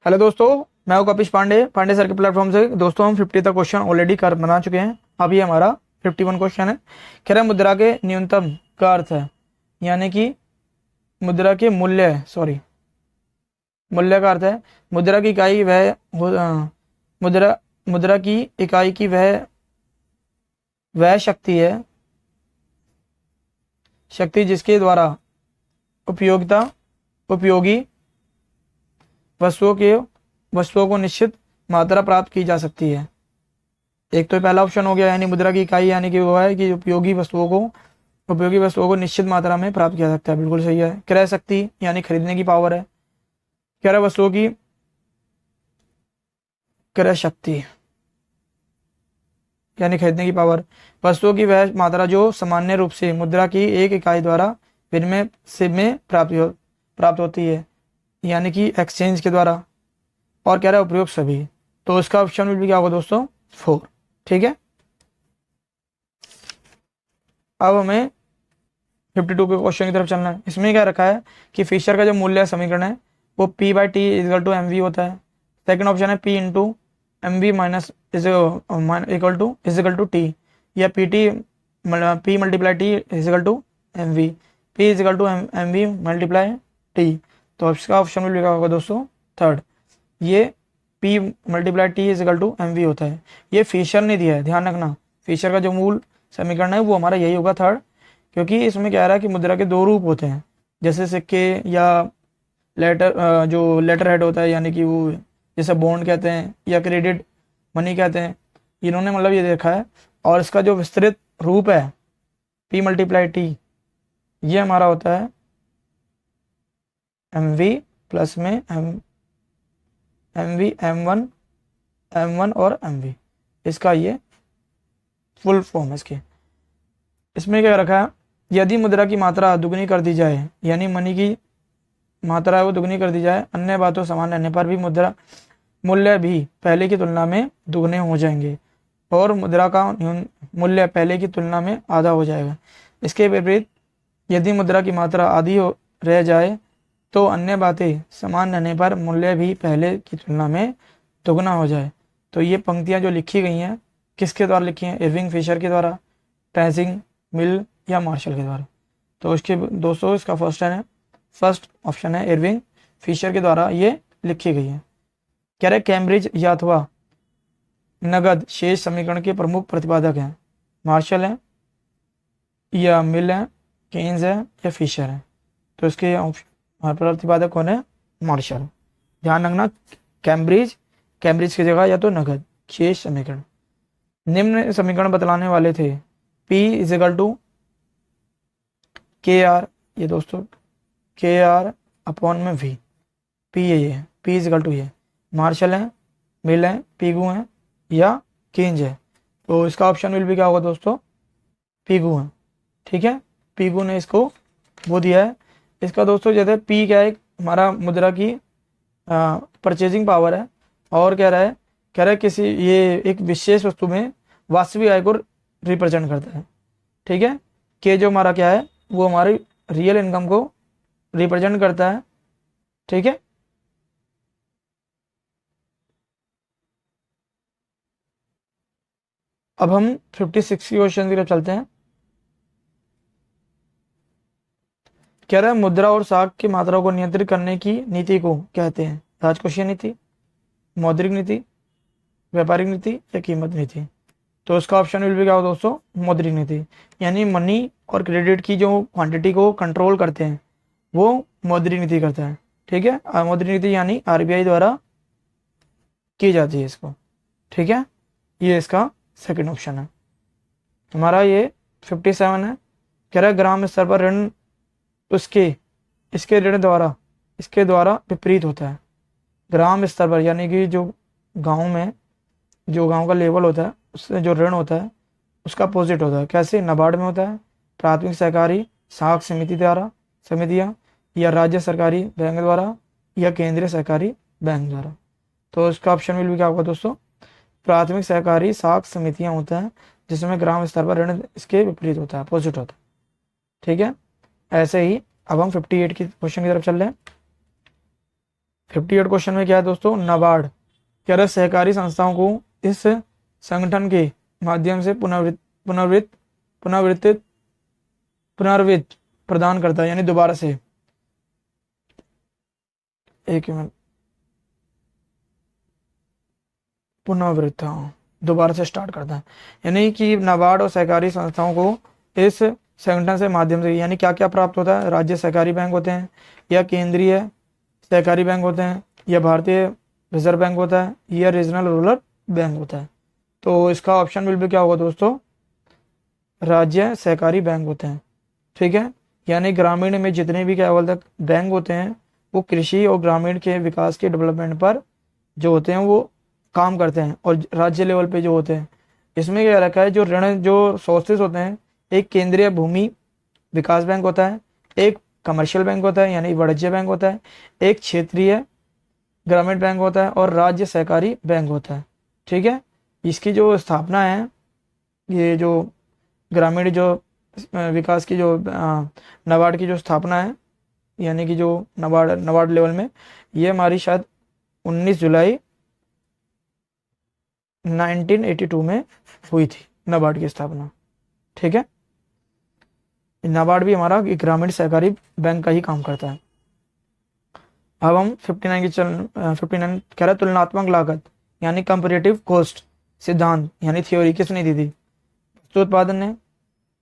Hello दोस्तों, मैं हूं कपिश पांडे सर के प्लेटफॉर्म से। दोस्तों हम 50 तक क्वेश्चन ऑलरेडी कर बना चुके हैं। अभी हमारा 51 क्वेश्चन है। कह रहा है मुद्रा के न्यूनतम का अर्थ है, यानी कि मुद्रा के मूल्य, सॉरी, मूल्य का अर्थ है मुद्रा की इकाई वह मुद्रा मुद्रा की इकाई की वह शक्ति जिसके द्वारा उपयोगी वस्तुओं को निश्चित मात्रा प्राप्त की जा सकती है। एक तो पहला ऑप्शन हो गया, यानी मुद्रा की इकाई, यानी कि वो है कि उपयोगी वस्तुओं को निश्चित मात्रा में प्राप्त किया जा सकता है। बिल्कुल सही है। क्रय शक्ति यानी खरीदने की पावर है। क्रय वस्तुओं की क्रय शक्ति यानी खरीदने की पावर, वस्तुओं की वह मात्रा जो सामान्य रूप से मुद्रा की एक इकाई द्वारा विनिमय से में प्राप्त होती है, यानी कि एक्सचेंज के द्वारा। और कह रहा है उपयोग सभी, तो इसका ऑप्शन भी क्या होगा दोस्तों? 4। ठीक है। अब हमें 52 के क्वेश्चन की तरफ चलना है। इसमें क्या रखा है कि फिशर का जो मूल्य समीकरण है वो P/T equal to M V होता है। सेकंड ऑप्शन है P into M V minus equal to T, या P multiply T equal to M V, P equal to M V multiply T. तो इसका ऑप्शन भी लिखा होगा दोस्तों 3rd। ये P multiply T equal to M V होता है। ये फिशर ने दिया है, ध्यान रखना। फिशर का जो मूल समीकरण है वो हमारा यही होगा 3rd, क्योंकि इसमें क्या रहा है कि मुद्रा के दो रूप होते हैं, जैसे सिक्के या जो लेटर हेड होता है, यानी कि वो जैसे बॉन्ड कहते हैं या क्रेडिट मनी कहते हैं। इन्होंने मतलब ये देखा है। और इसका जो विस्तृत रूप है P मल्टीप्लाई टी, ये हमारा होता है एम वी प्लस में एम वी एम वन और एम वी। इसका ये फुल फॉर्म है इसके। इसमें क्या रखा है, यदि मुद्रा की मात्रा दुगनी कर दी जाए, यानी मनी की मात्रा है वो दुगनी कर दी जाए, अन्य बातों समान रहने पर भी मुद्रा मूल्य भी पहले की तुलना में दुगने हो जाएंगे और मुद्रा का मूल्य पहले की तुलना में आधा हो जाएगा। इसके विपरीत यदि मुद्रा की मात्रा आधी रह जाए तो अन्य बातें समान रहने पर मूल्य भी पहले की तुलना में दुगना हो जाए। तो ये पंक्तियां जो लिखी गई हैं किसके द्वारा लिखी हैं? इरविंग फिशर के द्वारा, टैसिंग, मिल या मार्शल के द्वारा। तो इसके दोस्तों इसका फर्स्ट ऑप्शन है इरविंग फिशर के द्वारा ये लिखी गई है। कह रहे कैम्ब्रिज या अथवा नगद शेष समीकरण के प्रमुख प्रतिपादक हैं, मार्शल है या मिल है, केन्स है या फिशर है। तो इसके प्रतिपादक कौन है? मार्शल। ध्यान रखना, कैम्ब्रिज की जगह या तो नगद शेष समीकरण। निम्न समीकरण बतलाने वाले थे P इक्वल टू के आर, ये दोस्तों के आर अपॉन में V। P ये P इक्वल टू ये मार्शल है, मिल है, पीगू है या केंज है। तो इसका ऑप्शन विल भी क्या होगा दोस्तों? पीगू है। ठीक है, पीगू ने इसको वो दिया है। इसका दोस्तों जैसे P क्या है, हमारा मुद्रा की परचेजिंग पावर है। और कह रहा है किसी ये एक विशेष वस्तु में वास्तविक आय को रिप्रेजेंट करता है। ठीक है, के जो हमारा क्या है वो हमारी रियल इनकम को रिप्रेजेंट करता है। ठीक है, अब हम 56 क्वेश्चन की तरफ चलते हैं। कह रहा है मुद्रा और साख की मात्रा को नियंत्रित करने की नीति को कहते हैं राजकोषीय नीति, मौद्रिक नीति, व्यापारिक नीति या कीमत नीति। तो इसका ऑप्शन विल भी क्या होगा दोस्तों? मौद्रिक नीति। यानी मनी और क्रेडिट की जो क्वांटिटी को कंट्रोल करते हैं वो मौद्रिक नीति करता है। ठीक है, मौद्रिक नीति यानी आरबीआई द्वारा की जाती है इसको। ठीक है, ये इसका सेकंड ऑप्शन है। हमारा ये 57 है। कह रहा है ग्राम स्तर पर ऋण इसके द्वारा विपरीत होता है। ग्राम स्तर पर यानी कि जो गांव का लेवल होता है उससे जो ऋण होता है उसका अपोजिट होता है। कैसे? नाबार्ड में होता है, प्राथमिक सहकारी साख समितियां या राज्य सरकारी बैंक द्वारा या केंद्रीय सहकारी बैंक द्वारा। तो इसका ऑप्शन विल भी क्या होगा दोस्तों? प्राथमिक सहकारी साख समितियां होता है जिसमें ग्राम स्तर पर ऋण इसके विपरीत होता है, अपोजिट होता है। ठीक है, ऐसे ही अब हम 58 की क्वेश्चन की तरफ चल रहे हैं। 58 क्वेश्चन में क्या है दोस्तों, नाबार्ड क्या सहकारी संस्थाओं को इस संगठन के माध्यम से पुनर्वित्त प्रदान करता है, यानी दोबारा से, एक मिनट, पुनर्वित्त, हाँ, दोबारा से स्टार्ट करता है। यानी कि नाबार्ड और सहकारी संस्थाओं को इस संगठन से माध्यम से यानी क्या क्या प्राप्त होता है, राज्य सहकारी बैंक होते हैं, या केंद्रीय सहकारी बैंक होते हैं, या भारतीय रिजर्व बैंक होता है, या रीजनल रूरल बैंक होता है। तो इसका ऑप्शन विल भी क्या होगा दोस्तों, राज्य सहकारी बैंक होते हैं। ठीक है, यानी ग्रामीण में जितने भी क्या बोलते हैं बैंक होते हैं वो कृषि और ग्रामीण के विकास के डेवलपमेंट पर जो होते हैं वो काम करते हैं, और राज्य लेवल पे जो होते हैं, इसमें क्या रखा है, जो ऋण जो सोर्सेज होते हैं, एक केंद्रीय भूमि विकास बैंक होता है, एक कमर्शियल बैंक होता है यानी वाणिज्य बैंक होता है, एक क्षेत्रीय ग्रामीण बैंक होता है, और राज्य सहकारी बैंक होता है। ठीक है, इसकी जो स्थापना है, ये जो ग्रामीण जो विकास की जो नाबार्ड की जो स्थापना है, यानी कि जो नाबार्ड लेवल में, ये हमारी शायद 19 जुलाई 1982 में हुई थी नाबार्ड की स्थापना। ठीक है, नाबार्ड भी हमारा ग्रामीण सहकारी बैंक का ही काम करता है। अब हम 59 कह रहे तुलनात्मक लागत यानी कंपैरेटिव कॉस्ट सिद्धांत यानी थ्योरी किसने दी थी, वस्तु उत्पादन ने,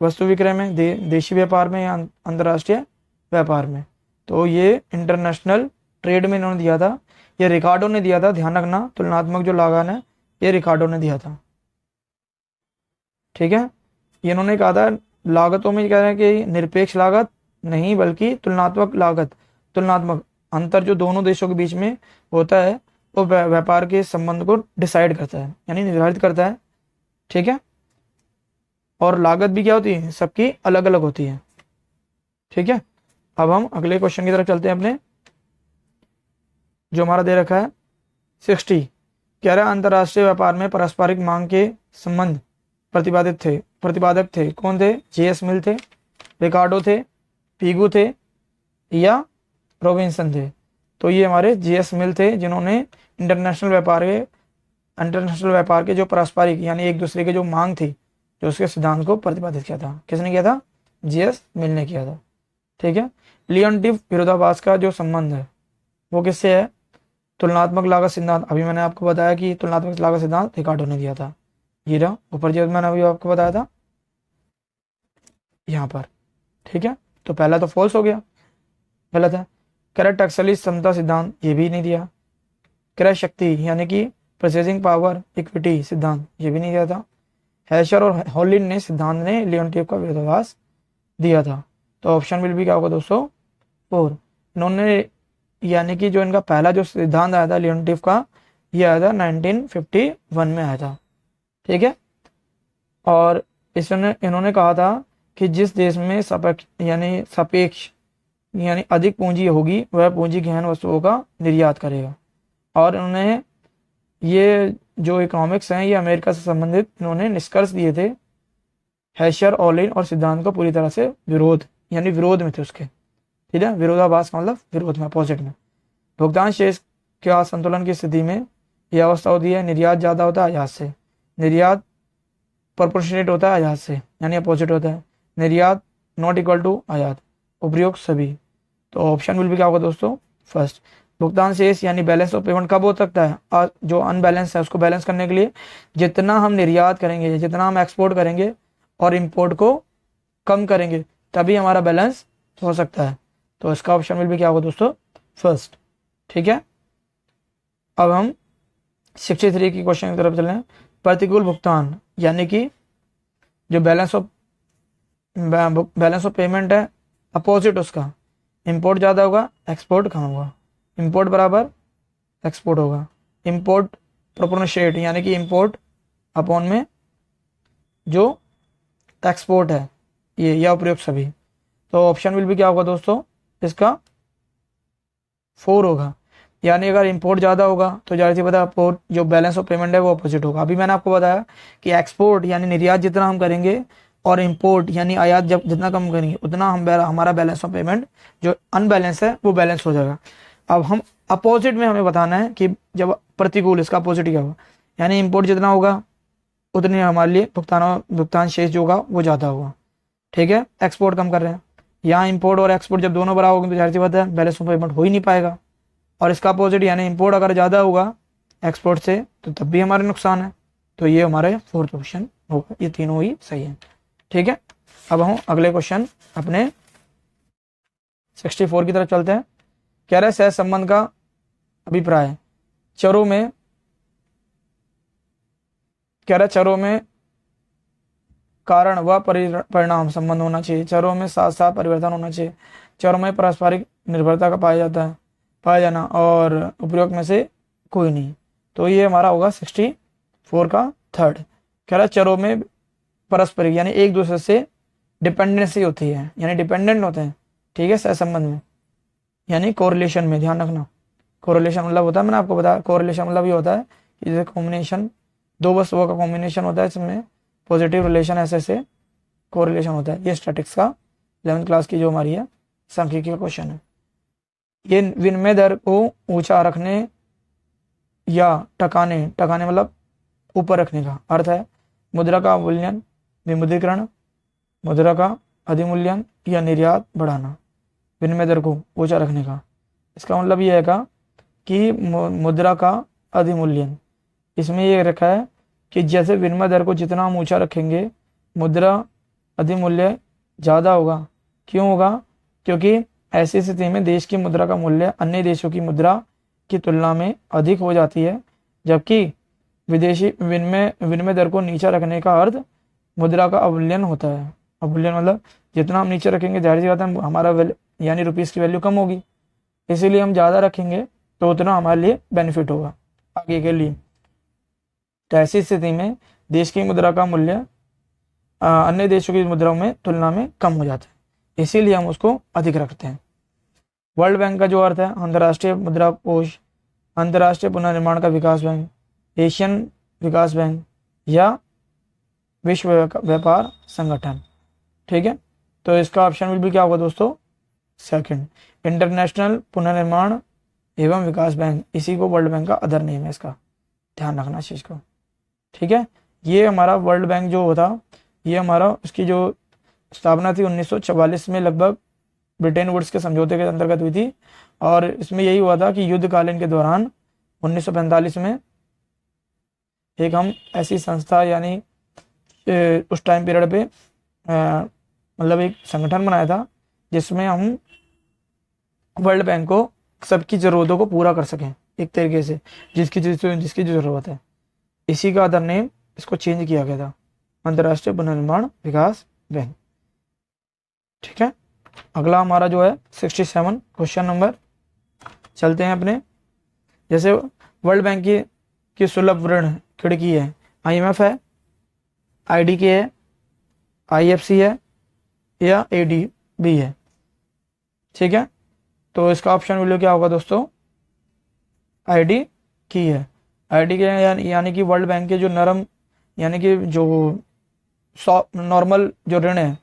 वस्तु विक्रय में, देशी व्यापार में, या अंतर्राष्ट्रीय व्यापार में। तो ये इंटरनेशनल ट्रेड में इन्होंने दिया था, ये रिकार्डो ने दिया था, ध्यान रखना, तुलनात्मक जो लागत है ये रिकार्डो ने दिया था। ठीक है, ये इन्होंने कहा था लागतों में कह रहे हैं कि निरपेक्ष लागत नहीं बल्कि तुलनात्मक लागत, तुलनात्मक अंतर जो दोनों देशों के बीच में होता है वो व्यापार के संबंध को डिसाइड करता है यानी निर्धारित करता है। ठीक है, और लागत भी क्या होती है, सबकी अलग अलग होती है। ठीक है, अब हम अगले क्वेश्चन की तरफ चलते हैं अपने, जो हमारा दे रखा है 60, कह रहा है अंतर्राष्ट्रीय व्यापार में पारस्परिक मांग के संबंध प्रतिपादक थे, कौन थे, जेएस मिल थे, रिकार्डो थे, पीगू थे, या रॉबिन्सन थे। तो ये हमारे जेएस मिल थे जिन्होंने इंटरनेशनल व्यापार के जो पारस्परिक यानी एक दूसरे के जो मांग थी जो उसके सिद्धांत को प्रतिपादित किया था। किसने किया था, जेएस मिल ने किया था। ठीक है, लियोनटिफ विरोधाभास का जो संबंध है वो किससे है, तुलनात्मक लागत सिद्धांत, अभी मैंने आपको बताया कि तुलनात्मक लागत सिद्धांत रिकार्डो ने दिया था, ये रहा ऊपर जो मैंने अभी आपको बताया था यहाँ पर। ठीक है, तो पहला तो फॉल्स हो गया, गलत है। क्रय टैक्सली समता सिद्धांत, ये भी नहीं दिया। क्रय शक्ति यानी कि परचेजिंग पावर इक्विटी सिद्धांत, ये भी नहीं दिया था। हैशर और हॉलिन ने सिद्धांत ने लियोनटिफ का विरोधाभास दिया था। तो ऑप्शन विल भी क्या होगा दोस्तों, 4। इन्होंने यानी कि जो इनका पहला जो सिद्धांत आया था लियोनटिफ का, ये आया था 1951 में आया था। ठीक है, और इसने इन्होंने कहा था कि जिस देश में सापेक्ष यानी अधिक पूंजी होगी वह पूंजी गहन वस्तुओं का निर्यात करेगा। और इन्होंने ये जो इकोनॉमिक्स हैं ये अमेरिका से संबंधित इन्होंने निष्कर्ष दिए थे। हैशर, ऑलिन और सिद्धांत को पूरी तरह से विरोध में थे उसके। ठीक है, विरोधाभास का मतलब विरोध में, अपोजिट में। भुगतान शेष के असंतुलन की स्थिति में यह अवस्था होती है, निर्यात ज़्यादा होता है आयात से, निर्यात प्रोपोर्शनेट होता है आयात से यानी अपोजिट होता है, निर्यात नॉट इक्वल टू आयात, उपयोग सभी। तो ऑप्शन विल भी क्या होगा दोस्तों, फर्स्ट। भुगतान शेष यानी बैलेंस ऑफ पेमेंट कब हो सकता है, जो अनबैलेंस है उसको बैलेंस करने के लिए जितना हम निर्यात करेंगे, जितना हम एक्सपोर्ट करेंगे और इंपोर्ट को कम करेंगे तभी हमारा बैलेंस हो सकता है। तो इसका ऑप्शन विल भी क्या होगा दोस्तों, फर्स्ट। ठीक है, अब हम 63 की क्वेश्चन की तरफ चलें। प्रतिकूल भुगतान यानी कि जो बैलेंस ऑफ पेमेंट है अपोजिट उसका, इंपोर्ट ज़्यादा होगा एक्सपोर्ट कम होगा, इंपोर्ट बराबर एक्सपोर्ट होगा, इंपोर्ट प्रोपोर्शनेट यानी कि इंपोर्ट अपॉन में जो एक्सपोर्ट है ये, या उपयोग सभी। तो ऑप्शन विल भी क्या होगा दोस्तों, इसका 4 होगा। यानी अगर इंपोर्ट ज़्यादा होगा तो जाहिर सी बात है अपोर्ट जो बैलेंस ऑफ पेमेंट है वो अपोजिट होगा। अभी मैंने आपको बताया कि एक्सपोर्ट यानी निर्यात जितना हम करेंगे और इंपोर्ट यानी आयात जब जितना कम करेंगे उतना हमारा बैलेंस ऑफ पेमेंट जो अनबैलेंस है वो बैलेंस हो जाएगा। अब हम अपोजिट में हमें बताना है कि जब प्रतिकूल, इसका अपोजिट क्या होगा, यानी इंपोर्ट जितना होगा उतने हमारे लिए भुगतान शेष जो होगा वो ज़्यादा होगा। ठीक है, एक्सपोर्ट कम कर रहे हैं, यहाँ इंपोर्ट और एक्सपोर्ट जब दोनों बराबर होंगे तो जाहिर सी बात है बैलेंस ऑफ पेमेंट हो ही नहीं पाएगा। और इसका अपोजिट यानी इंपोर्ट अगर ज़्यादा होगा एक्सपोर्ट से तो तब भी हमारे नुकसान है। तो ये हमारे फोर्थ ऑप्शन होगा, ये तीनों ही सही है। ठीक है, अब हम अगले क्वेश्चन अपने 64 की तरफ चलते हैं। कह रहे सह संबंध का अभिप्राय चरों में, कह रहे चरों में कारण व परिणाम संबंध होना चाहिए, चरों में साथ साथ परिवर्तन होना चाहिए, चरों में पारस्परिक निर्भरता का पाया जाना और उपयोग में से कोई नहीं। तो ये हमारा होगा 64 का थर्ड। कह रहा चरों में परस्परिक यानी एक दूसरे से डिपेंडेंसी होती है, यानी डिपेंडेंट होते हैं। ठीक है, सहसंबंध में यानी कोरिलेशन में, ध्यान रखना कोरिलेशन मतलब होता है, मैंने आपको बताया कोरिलेशन मतलब ये होता है कि जैसे कॉम्बिनेशन, दो वस्तुओं का कॉम्बिनेशन होता है, इसमें पॉजिटिव रिलेशन ऐसे कोरिलेशन होता है। ये स्टैटिक्स का 11th क्लास की जो हमारी है सांख्यिकी का क्वेश्चन है। ये विनिमय दर को ऊंचा रखने या टकाने मतलब ऊपर रखने का अर्थ है मुद्रा का अवमूल्यन, विमुद्रीकरण, मुद्रा का अधिमूल्यन या निर्यात बढ़ाना। विनिमय दर को ऊंचा रखने का इसका मतलब ये है कि मुद्रा का अधिमूल्यन, इसमें ये रखा है कि जैसे विनिमय दर को जितना हम ऊंचा रखेंगे मुद्रा अधिमूल्य ज़्यादा होगा। क्यों होगा? क्योंकि ऐसी स्थिति में देश की मुद्रा का मूल्य अन्य देशों की मुद्रा की तुलना में अधिक हो जाती है, जबकि विदेशी विनिमय दर को नीचा रखने का अर्थ मुद्रा का अवमूल्यन होता है। अवमूल्यन मतलब जितना हम नीचे रखेंगे जाहिर सी बात है हमारा यानी रुपीज़ की वैल्यू कम होगी, इसीलिए हम ज़्यादा रखेंगे तो उतना हमारे लिए बेनिफिट होगा आगे के लिए। तो ऐसी स्थिति में देश की मुद्रा का मूल्य अन्य देशों की मुद्राओं में तुलना में कम हो जाता है, इसीलिए हम उसको अधिक रखते हैं। वर्ल्ड बैंक का जो अर्थ है अंतर्राष्ट्रीय मुद्रा कोष, अंतर्राष्ट्रीय पुनर्निर्माण का विकास बैंक, एशियन विकास बैंक या विश्व व्यापार संगठन। ठीक है, तो इसका ऑप्शन विल भी क्या होगा दोस्तों? सेकंड, इंटरनेशनल पुनर्निर्माण एवं विकास बैंक, इसी को वर्ल्ड बैंक का अदर नेम है, इसका ध्यान रखना चीज़ को। ठीक है, ये हमारा वर्ल्ड बैंक जो होता ये हमारा उसकी जो स्थापना थी 1944 में लगभग ब्रिटेन वुड्स के समझौते के अंतर्गत हुई थी, और इसमें यही हुआ था कि युद्धकालीन के दौरान 1945 में एक हम ऐसी संस्था यानी उस टाइम पीरियड पे मतलब एक संगठन बनाया था जिसमें हम वर्ल्ड बैंक को सबकी ज़रूरतों को पूरा कर सकें एक तरीके से, जिसकी जो ज़रूरत है। इसी का अदर नेम इसको चेंज किया गया था, अंतर्राष्ट्रीय पुनर्निर्माण विकास बैंक। ठीक है, अगला हमारा जो है 67 क्वेश्चन नंबर चलते हैं अपने। जैसे वर्ल्ड बैंक की सुलभ ऋण खिड़की है, IMF है, IDK है, IFC है या ADB है। ठीक है, तो इसका ऑप्शन वैल्यू क्या होगा दोस्तों? IDK है। IDK यानी कि वर्ल्ड बैंक के जो नरम यानी कि जो नॉर्मल जो ऋण है,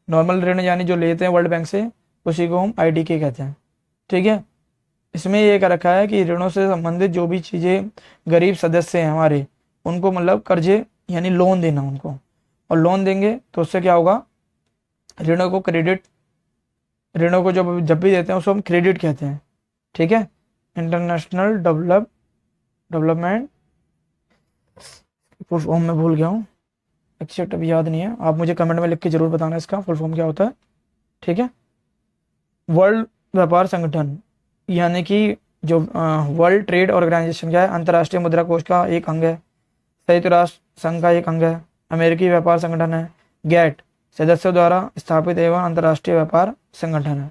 नॉर्मल ऋण यानी जो लेते हैं वर्ल्ड बैंक से, उसी को हम IDK कहते हैं। ठीक है, इसमें ये कर रखा है कि ऋणों से संबंधित जो भी चीज़ें गरीब सदस्य हैं हमारे, उनको मतलब कर्जे यानी लोन देना उनको, और लोन देंगे तो उससे क्या होगा? ऋणों को जब भी देते हैं उसको हम क्रेडिट कहते हैं। ठीक है, इंटरनेशनल डेवलपमेंट फुल फॉर्म में भूल गया हूँ, एक्चुअली अभी याद नहीं है, आप मुझे कमेंट में लिख के जरूर बताना इसका फुल फॉर्म क्या होता है। ठीक है, वर्ल्ड व्यापार संगठन यानी कि जो वर्ल्ड ट्रेड ऑर्गेनाइजेशन क्या है, अंतर्राष्ट्रीय मुद्रा कोष का एक अंग है, संयुक्त राष्ट्र संघ का एक अंग है, अमेरिकी व्यापार संगठन है, गैट सदस्यों द्वारा स्थापित एवं अंतर्राष्ट्रीय व्यापार संगठन है।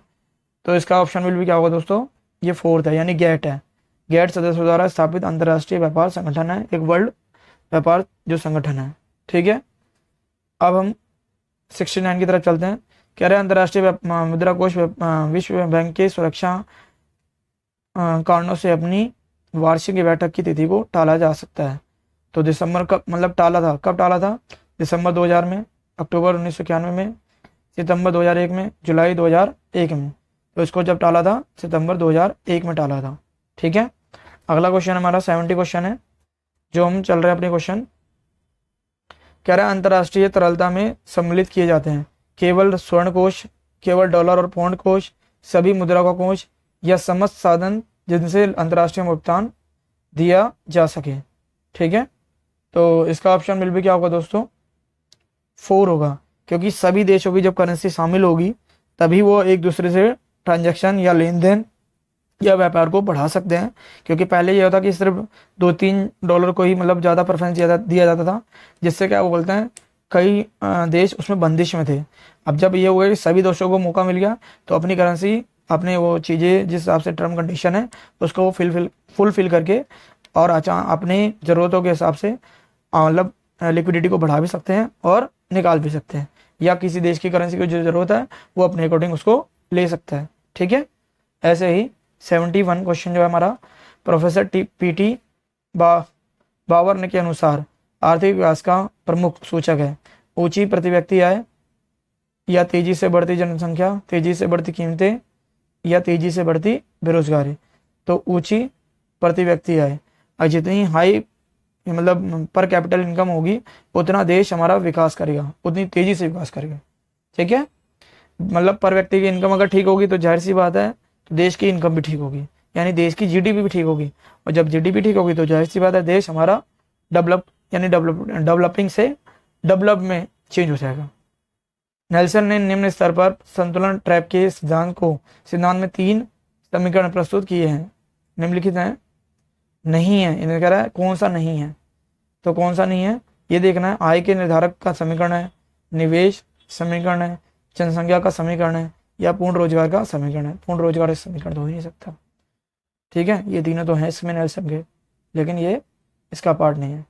तो इसका ऑप्शन विल भी क्या होगा दोस्तों? ये फोर्थ है, यानी गैट है। गैट सदस्यों द्वारा स्थापित अंतर्राष्ट्रीय व्यापार संगठन है, एक वर्ल्ड व्यापार जो संगठन है। ठीक है, अब हम 69 की तरफ चलते हैं। कह रहे हैं अंतर्राष्ट्रीय मुद्रा कोष विश्व बैंक के सुरक्षा कारणों से अपनी वार्षिक बैठक की तिथि को टाला जा सकता है। तो दिसंबर कब मतलब टाला था, कब टाला था? दिसंबर 2000 में, अक्टूबर 1991 में, सितंबर 2001 में, जुलाई 2001 में। तो इसको जब टाला था सितंबर 2001 में टाला था। ठीक है, अगला क्वेश्चन हमारा 70 क्वेश्चन है जो हम चल रहे हैं अपने क्वेश्चन। कह रहा है अंतर्राष्ट्रीय तरलता में सम्मिलित किए जाते हैं केवल स्वर्ण कोष, केवल डॉलर और पाउंड कोष, सभी मुद्रा का कोष या समस्त साधन जिनसे अंतर्राष्ट्रीय भुगतान दिया जा सके। ठीक है, तो इसका ऑप्शन बिल्कुल क्या होगा दोस्तों, 4 होगा, क्योंकि सभी देशों की जब करेंसी शामिल होगी तभी वो एक दूसरे से ट्रांजैक्शन या लेन देन या व्यापार को बढ़ा सकते हैं। क्योंकि पहले ये होता कि सिर्फ 2-3 डॉलर को ही मतलब ज़्यादा प्रेफरेंस दिया जाता था, जिससे क्या वो बोलते हैं कई देश उसमें बंदिश में थे। अब जब ये हुआ कि सभी देशों को मौका मिल गया तो अपनी करेंसी, अपने वो चीज़ें जिस हिसाब से टर्म कंडीशन है उसको वो फुलफिल करके और अपनी ज़रूरतों के हिसाब से मतलब लिक्विडिटी को बढ़ा भी सकते हैं और निकाल भी सकते हैं, या किसी देश की करेंसी की जो ज़रूरत है वो अपने अकॉर्डिंग उसको ले सकता है। ठीक है, ऐसे ही 71 क्वेश्चन जो है हमारा, प्रोफेसर पीटी बावर के अनुसार आर्थिक विकास का प्रमुख सूचक है ऊंची प्रति व्यक्ति आय, या तेजी से बढ़ती जनसंख्या, तेजी से बढ़ती कीमतें, या तेजी से बढ़ती बेरोजगारी। तो ऊंची प्रति व्यक्ति आय, और जितनी हाई मतलब पर कैपिटल इनकम होगी उतना देश हमारा विकास करेगा, उतनी तेजी से विकास करेगा। ठीक है, मतलब पर व्यक्ति की इनकम अगर ठीक होगी तो जाहिर सी बात है तो देश की इनकम भी ठीक होगी, यानी देश की जीडीपी भी ठीक होगी, और जब जीडीपी ठीक होगी तो जाहिर सी बात है देश हमारा डेवलपिंग से डेवलप में चेंज हो जाएगा। नेल्सन ने निम्न स्तर पर संतुलन ट्रैप के सिद्धांत में 3 समीकरण प्रस्तुत किए हैं, निम्नलिखित हैं। नहीं है, इन्हें कह रहा है कौन सा नहीं है, तो कौन सा नहीं है ये देखना है। आय के निर्धारक का समीकरण है, निवेश समीकरण है, जनसंख्या का समीकरण है, या पूर्ण रोजगार का समीकरण है। पूर्ण रोजगार इस समीकरण तो हो ही नहीं सकता। ठीक है, ये तीनों तो हैं इसमें नेल्सन के, लेकिन ये इसका पार्ट नहीं है।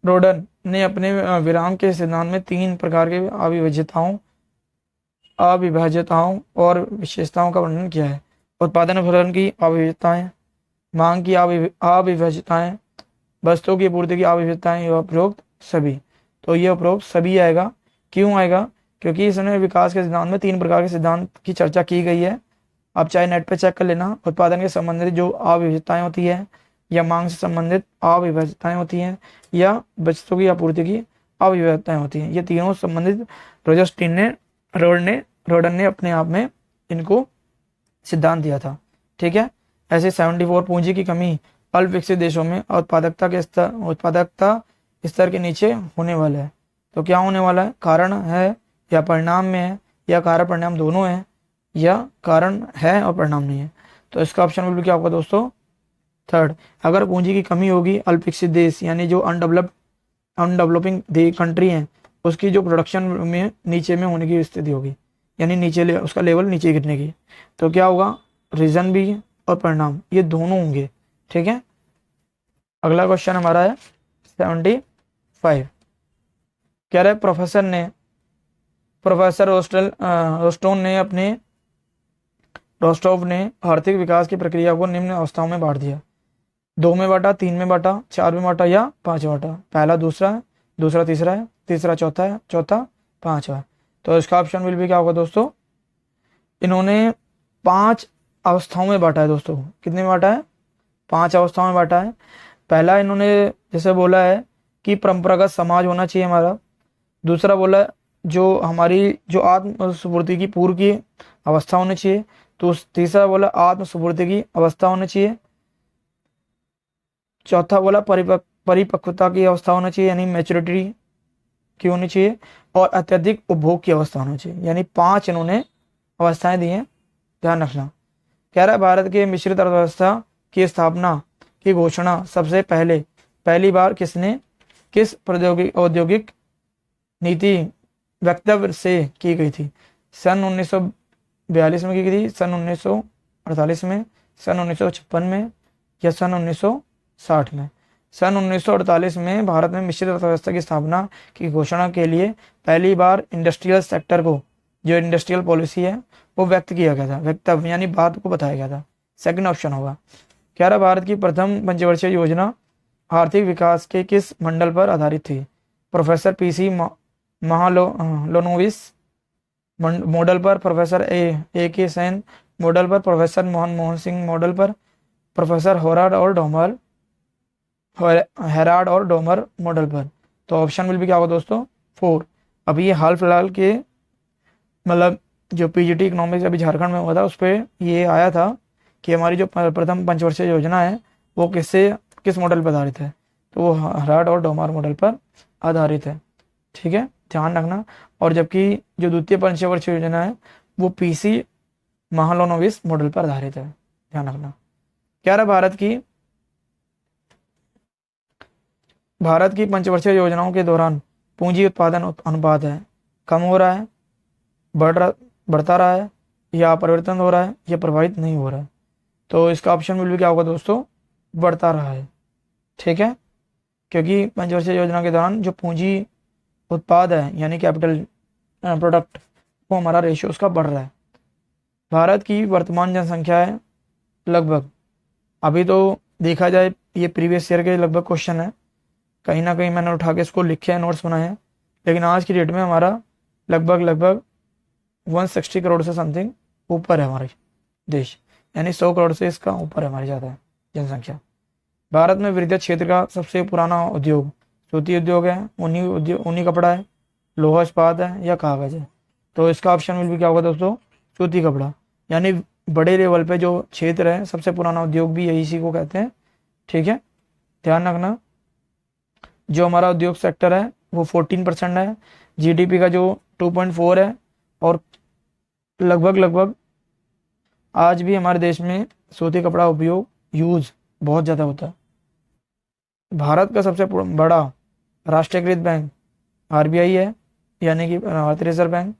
रोडन ने अपने विराम के सिद्धांत में 3 प्रकार के अविभाज्यताओं और विशेषताओं का वर्णन किया है। उत्पादन फलन की अविभाज्यताएं, मांग की अविभाज्यताएं, वस्तुओं की पूर्ति की अविभाज्यताएं, उपरोक्त सभी। तो ये उपरोक्त सभी आएगा। क्यों आएगा, क्योंकि इसमें विकास के सिद्धांत में 3 प्रकार के सिद्धांत की चर्चा की गई है। आप चाहे नेट पे चेक कर लेना। उत्पादन के संबंधित जो अविभाज्यताएं होती है, या मांग से संबंधित अविभाज्यताएं होती हैं, या वस्तुओं की आपूर्ति की अविभाज्यताएं होती हैं, ये तीनों संबंधित रोडन ने अपने आप में इनको सिद्धांत दिया था। ठीक है, ऐसे 74 पूंजी की कमी अल्प विकसित देशों में उत्पादकता स्तर के नीचे होने वाला है। तो क्या होने वाला है, कारण है या परिणाम में है, या कारण परिणाम दोनों है, या कारण है और परिणाम नहीं है। तो इसका ऑप्शन बिल्कुल क्या होगा दोस्तों, 3rd। अगर पूंजी की कमी होगी अल्प विकसित देश यानी जो अनडेवलपिंग कंट्री है, उसकी जो प्रोडक्शन में नीचे में होने की स्थिति होगी, यानी नीचे उसका लेवल नीचे गिरने की, तो क्या होगा, रीजन भी और परिणाम ये दोनों होंगे। ठीक है, अगला क्वेश्चन हमारा है 75। कह रहा है प्रोफेसर रोस्टोव ने आर्थिक विकास की प्रक्रिया को निम्न अवस्थाओं में बांट दिया। 2 में बांटा, 3 में बांटा, 4 में बांटा, या 5 में बांटा। पहला दूसरा है, दूसरा तीसरा है, तीसरा चौथा है, चौथा पांचवा है। तो इसका ऑप्शन विल भी क्या होगा दोस्तों, इन्होंने 5 अवस्थाओं में बांटा है दोस्तों। कितने में बांटा है, 5 अवस्थाओं में बांटा है। पहला इन्होंने जैसे बोला है कि परंपरागत समाज होना चाहिए हमारा। दूसरा बोला जो हमारी जो आत्म सुपूर्ति की पूर्व की अवस्था होनी चाहिए। तो तीसरा बोला आत्म सुपूर्ति की अवस्था होनी चाहिए। चौथा बोला परिपक्वता की अवस्था होना चाहिए, यानी मैच्योरिटी की होनी चाहिए। और अत्यधिक उपभोग की अवस्था होनी चाहिए, यानी 5 इन्होंने अवस्थाएं दी हैं, ध्यान रखना। कह रहा है भारत के मिश्रित अर्थव्यवस्था की स्थापना की घोषणा सबसे पहली बार किस औद्योगिक नीति वक्तव्य से की गई थी। सन 1942 में की गई थी, सन 1948 में, सन 1956 में, या सन 1960 में। सन 1948 में भारत में मिश्रित अर्थव्यवस्था की स्थापना की घोषणा के लिए पहली बार इंडस्ट्रियल सेक्टर को, जो इंडस्ट्रियल पॉलिसी है, वो व्यक्त किया गया था। वक्तव्य यानी बात को बताया गया था। सेकंड ऑप्शन होगा। कह रहा भारत की प्रथम पंचवर्षीय योजना आर्थिक विकास के किस मंडल पर आधारित थी। प्रोफेसर पीसी महालोनोविस, मॉडल पर प्रोफेसर ए के सेन मॉडल पर, प्रोफेसर मोहन सिंह मॉडल पर, प्रोफेसर हेराड और डोमर मॉडल पर। तो ऑप्शन विल भी क्या होगा दोस्तों 4। अभी ये हाल फिलहाल के मतलब जो पीजीटी इकोनॉमिक्स अभी झारखंड में हुआ था उस पर ये आया था कि हमारी जो प्रथम पंचवर्षीय योजना है वो किस मॉडल पर आधारित है, तो वो हेराड और डोमर मॉडल पर आधारित है। ठीक है, ध्यान रखना। और जबकि जो द्वितीय पंचवर्षीय योजना है वो पीसी महालोनोविस मॉडल पर आधारित है, ध्यान रखना। क्या रहा भारत की पंचवर्षीय योजनाओं के दौरान पूंजी उत्पादन अनुपात है कम हो रहा है, बढ़ता रहा है, या परिवर्तन हो रहा है, या प्रभावित नहीं हो रहा है। तो इसका ऑप्शन विल भी क्या होगा दोस्तों, बढ़ता रहा है। ठीक है, क्योंकि पंचवर्षीय योजना के दौरान जो पूंजी उत्पाद है यानी कैपिटल प्रोडक्ट वो हमारा रेशियो उसका बढ़ रहा है। भारत की वर्तमान जनसंख्या है लगभग, अभी तो देखा जाए ये प्रीवियस ईयर के लगभग क्वेश्चन है, कहीं ना कहीं मैंने उठा के इसको लिखे हैं, नोट्स बनाए हैं, लेकिन आज की डेट में हमारा लगभग 160 करोड़ से समथिंग ऊपर है हमारे देश, यानी 100 करोड़ से इसका ऊपर है हमारी ज़्यादा है जनसंख्या। भारत में विद्युत क्षेत्र का सबसे पुराना उद्योग सूती उद्योग है, ऊनी कपड़ा है, लोहा इस्पात है, या कागज है। तो इसका ऑप्शन विल भी क्या होगा दोस्तों, सूती कपड़ा। यानी बड़े लेवल पे जो क्षेत्र है सबसे पुराना उद्योग भी यही इसी को कहते हैं। ठीक है, ध्यान रखना। जो हमारा उद्योग सेक्टर है वो 14% है, जीडीपी का जो 2.4 है, और लगभग आज भी हमारे देश में सूती कपड़ा उपयोग यूज बहुत ज़्यादा होता है। भारत का सबसे बड़ा राष्ट्रीयकृत बैंक आरबीआई है, यानी कि भारतीय रिजर्व बैंक,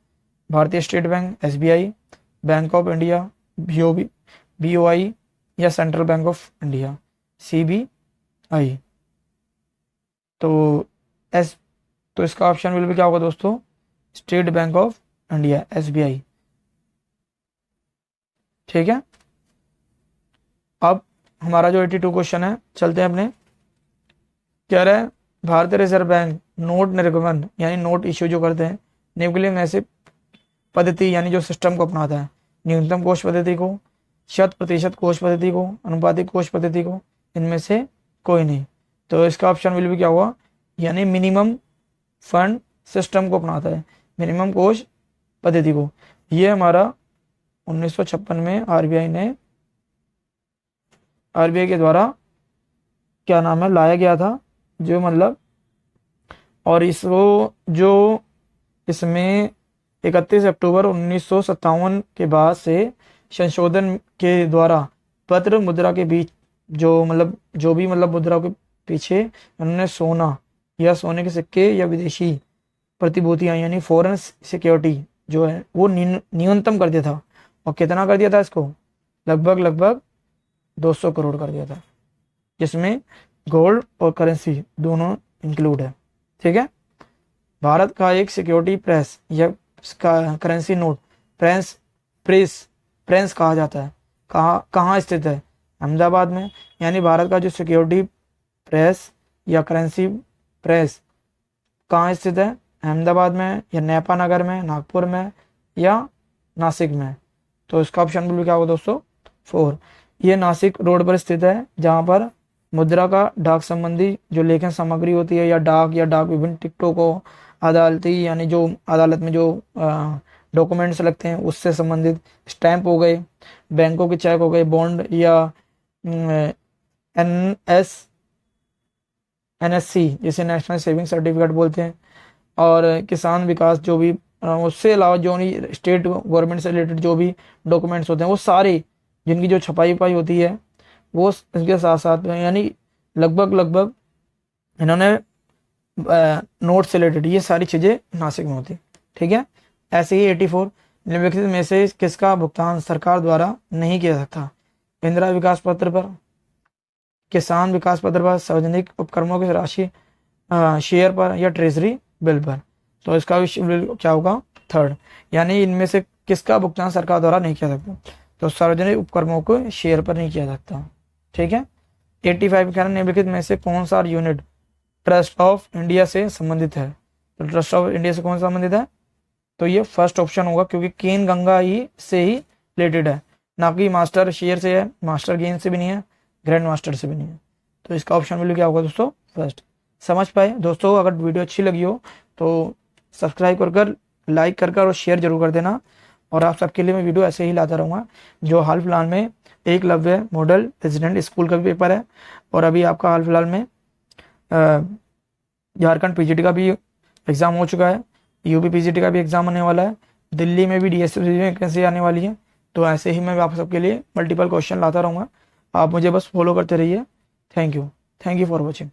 भारतीय state bank SBI, bank of India BOI, या central bank of India CBI. तो इसका ऑप्शन विल भी क्या होगा दोस्तों, state bank of India SBI. ठीक है, अब हमारा जो 82 क्वेश्चन है चलते हैं अपने। कह रहा है भारतीय रिजर्व बैंक नोट निर्गमन यानी नोट इश्यू जो करते हैं निम्नलिखित में से पद्धति यानी जो सिस्टम को अपनाता है, न्यूनतम कोष पद्धति को, 100% कोष पद्धति को, अनुपातिक कोष पद्धति को, इनमें से कोई नहीं। तो इसका ऑप्शन विल भी क्या हुआ, यानी मिनिमम फंड सिस्टम को अपनाता है, मिनिमम कोष पद्धति को। ये हमारा 1956 में आरबीआई के द्वारा क्या नाम है लाया गया था, जो मतलब, और इसको जो इसमें 31 अक्टूबर 1957 के बाद से संशोधन के द्वारा पत्र मुद्रा के बीच जो भी मुद्रा के पीछे उन्होंने सोना या सोने के सिक्के या विदेशी प्रतिभूतियां यानी फॉरेन सिक्योरिटी जो है वो न्यूनतम कर दिया था। और कितना कर दिया था इसको, लगभग 200 करोड़ कर दिया था, जिसमें गोल्ड और करेंसी दोनों इंक्लूड है। ठीक है, भारत का एक सिक्योरिटी प्रेस या करेंसी नोट प्रेस कहा जाता है, कहाँ स्थित है, अहमदाबाद में। यानी भारत का जो सिक्योरिटी प्रेस या करेंसी प्रेस कहाँ स्थित है, अहमदाबाद में, या नेपा नगर में, नागपुर में, या नासिक में। तो इसका ऑप्शन भी क्या होगा दोस्तों 4। ये नासिक रोड पर स्थित है, जहाँ पर मुद्रा का डाक संबंधी जो लेखन सामग्री होती है, या डाक विभिन्न टिकटों को अदालती यानी जो अदालत में जो डॉक्यूमेंट्स लगते हैं उससे संबंधित, स्टैंप हो गए, बैंकों के चेक हो गए, बॉन्ड या एनएससी जिसे नेशनल सेविंग सर्टिफिकेट बोलते हैं, और किसान विकास जो भी, उससे अलावा जो नहीं स्टेट गवर्नमेंट से रिलेटेड जो भी डॉक्यूमेंट्स होते हैं वो सारे जिनकी जो छपाई होती है वो इसके साथ साथ में, यानी लगभग इन्होंने नोट से रिलेटेड ये सारी चीज़ें नासिक में होती। ठीक है, ऐसे ही 84 निम्नलिखित में से किसका भुगतान सरकार द्वारा नहीं किया सकता, इंदिरा विकास पत्र पर, किसान विकास पत्र पर, सार्वजनिक उपक्रमों की राशि शेयर पर, या ट्रेजरी बिल पर। तो इसका क्या होगा 3rd, यानी इनमें से किसका भुगतान सरकार द्वारा नहीं किया सकता, तो सार्वजनिक उपक्रमों को शेयर पर नहीं किया सकता। ठीक है, 85 के निम्नलिखित में से कौन सा यूनिट ट्रस्ट ऑफ इंडिया से संबंधित है, तो ट्रस्ट ऑफ इंडिया से कौन सा संबंधित है, तो ये फर्स्ट ऑप्शन होगा, क्योंकि केन गंगा ही से ही रिलेटेड है, ना कि मास्टर शेयर से है, मास्टर गेन से भी नहीं है, ग्रैंड मास्टर से भी नहीं है। तो इसका ऑप्शन वैल्यू क्या होगा दोस्तों, फर्स्ट। समझ पाए दोस्तों? अगर वीडियो अच्छी लगी हो तो सब्सक्राइब कर लाइक कर और शेयर जरूर कर देना। और आप सबके लिए मैं वीडियो ऐसे ही लाता रहूँगा। जो हाल फिलहाल में एकलव्य मॉडल रेजिडेंट स्कूल का भी पेपर है, और अभी आपका हाल फिलहाल में झारखंड पीजीटी का भी एग्ज़ाम हो चुका है, यूपी पीजीटी का भी एग्ज़ाम होने वाला है, दिल्ली में भी डीएसपी में वैकेंसी आने वाली है। तो ऐसे ही मैं आप सबके लिए मल्टीपल क्वेश्चन लाता रहूँगा। आप मुझे बस फॉलो करते रहिए। Thank you for watching.